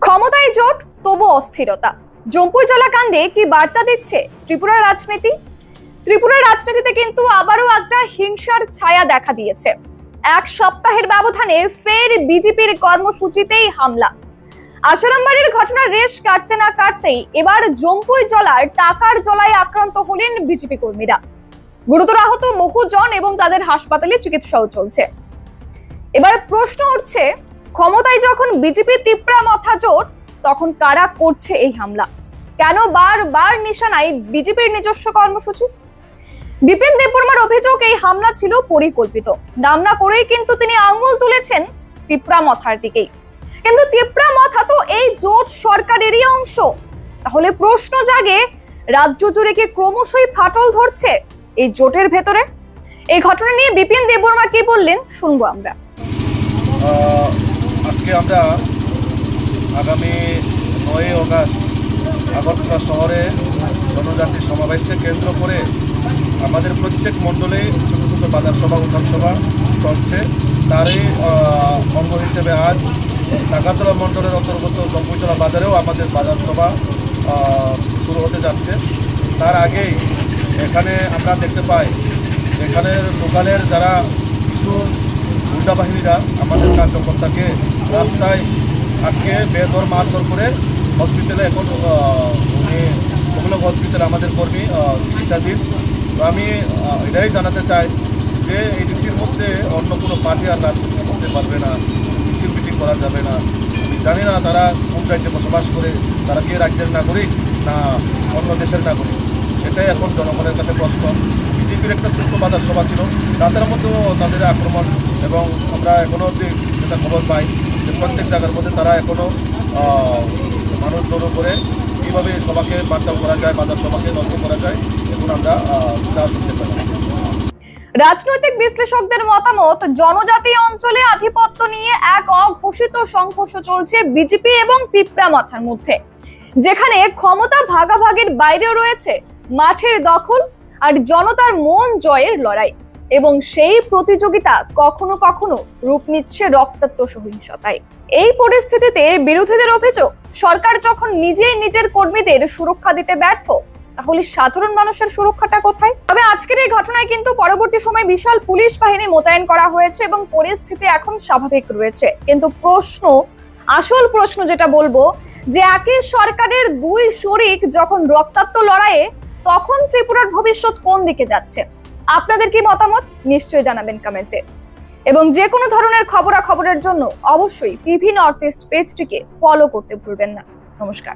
ক্ষমতায় জোট তবু অস্থিরতা। জম্পুই জলা কাণ্ডে কি বার্তা দিচ্ছে ত্রিপুরার রাজনীতি? ত্রিপুরার রাজনীতিতে কিন্তু আবারও একটা হিংসার ছায়া দেখা দিয়েছে। এক সপ্তাহের ব্যবধানে ফের বিজেপির কর্মসূচিতেই হামলা। আসারামবাড়ির ঘটনার রেশ কাটতে না কাটতেই এবার জম্পুই জলার টাকার জলায় আক্রান্ত হলেন বিজেপি কর্মীরা। গুরুতর আহত বহুজন এবং তাদের হাসপাতালে চিকিৎসাও চলছে। এবার প্রশ্ন উঠছে, ক্ষমতায় যখন বিজেপি তিপ্রা মাথা জোট, তখন কারা করছে এই হামলা? কেন বারবার নিশানায় বিজেপির নিজস্ব কর্মসূচি? বিপিন দেববর্মার অভিযোগ এই হামলা ছিল পরিকল্পিত। নাম না করেই কিন্তু তিনি আঙুল তুলেছেন তিপ্রা মাথার দিকেই। কিন্তু তিপ্রা মাথা তো এই জোট সরকারেরই অংশ। তাহলে প্রশ্ন জাগে, রাজ্য জুড়ে কি ক্রমশই ফাটল ধরছে এই জোটের ভেতরে? এই ঘটনা নিয়ে বিপিন দেববর্মা কি বললেন শুনবো আমরা। আজকে আমরা আগামী 9 অগাস্ট আগরতলা শহরে জনজাতি সমাবেশকে কেন্দ্র করে আমাদের প্রত্যেক মণ্ডলে ছোটো ছোটো বাজার সভা উঠান সভা চলছে। তারই অঙ্গ হিসেবে আজ টাকাতলা মণ্ডলের অন্তর্গত জম্পুইজলা বাজারেও আমাদের বাজার সভা শুরু হতে যাচ্ছে। তার আগেই এখানে আমরা দেখতে পাই, এখানে লোকালের যারা কিছু গুন্ডা বাহিনীরা আমাদের কার্যকর্তাকে রাস্তায় আটকে বেধর মারধর করে হসপিটালে এখন উনি ওগুলো হসপিটালে আমাদের কর্মী চিকিৎসাধীন। তো আমি এটাই জানাতে চাই যে এই ডিসির মধ্যে অন্য কোনো পার্টি আর রাজনীতি করতে পারবে না, মিছিল মিটিং করা যাবে না। আমি জানি না তারা কোন রাজ্যে বসবাস করে, তারা কি রাজ্যের নাগরিক না অন্য দেশের নাগরিক, এটাই এখন জনগণের কাছে প্রশ্ন। বিজেপির একটা ছোট্ট বাজার সভা ছিল, তাদের মধ্যেও তাদের আক্রমণ, এবং আমরা এখনও অবধি যেটা খবর পাই যে প্রত্যেক জায়গার মধ্যে তারা এখনও মানুষ জড়ো করে কীভাবে সভাকে বাঁচাও করা যায়, বাজার সভাকে ধ্বংস করা যায়, এখন আমরা তা শুনতে পাই। রাজনৈতিক বিশ্লেষকদের মতামত, জনজাতি অঞ্চলে আধিপত্য নিয়ে এক অঘোষিত সংঘর্ষ চলছে বিজেপি এবং তিপ্রা মাথার মধ্যে, যেখানে ক্ষমতা ভাগাভাগির বাইরেও রয়েছে মাঠের দখল আর জনতার মন জয়ের লড়াই, এবং সেই প্রতিযোগিতা কখনো কখনো রূপ নিচ্ছে রক্তাক্ত সহিংসতায়। এই পরিস্থিতিতে বিরোধীদের অভিযোগ, সরকার যখন নিজেই নিজের কর্মীদের সুরক্ষা দিতে ব্যর্থ, তাহলে সাধারণ মানুষের সুরক্ষাটা কোথায়? তবে আজকের এই ঘটনায় কিন্তু পরবর্তী সময় বিশাল পুলিশ বাহিনী মোতায়েন করা হয়েছে এবং পরিস্থিতি এখন স্বাভাবিক রয়েছে। কিন্তু আসল প্রশ্ন যেটা বলবো, যে একই সরকারের দুই শরিক যখন রক্তাক্ত লড়াইয়ে, তখন ত্রিপুরার ভবিষ্যৎ কোন দিকে যাচ্ছে? আপনাদের কি মতামত নিশ্চয়ই জানাবেন কমেন্টে। এবং যে কোনো ধরনের খবরাখবরের জন্য অবশ্যই পিভি নর্থ ইস্ট পেজটিকে ফলো করতে ভুলবেন না। নমস্কার।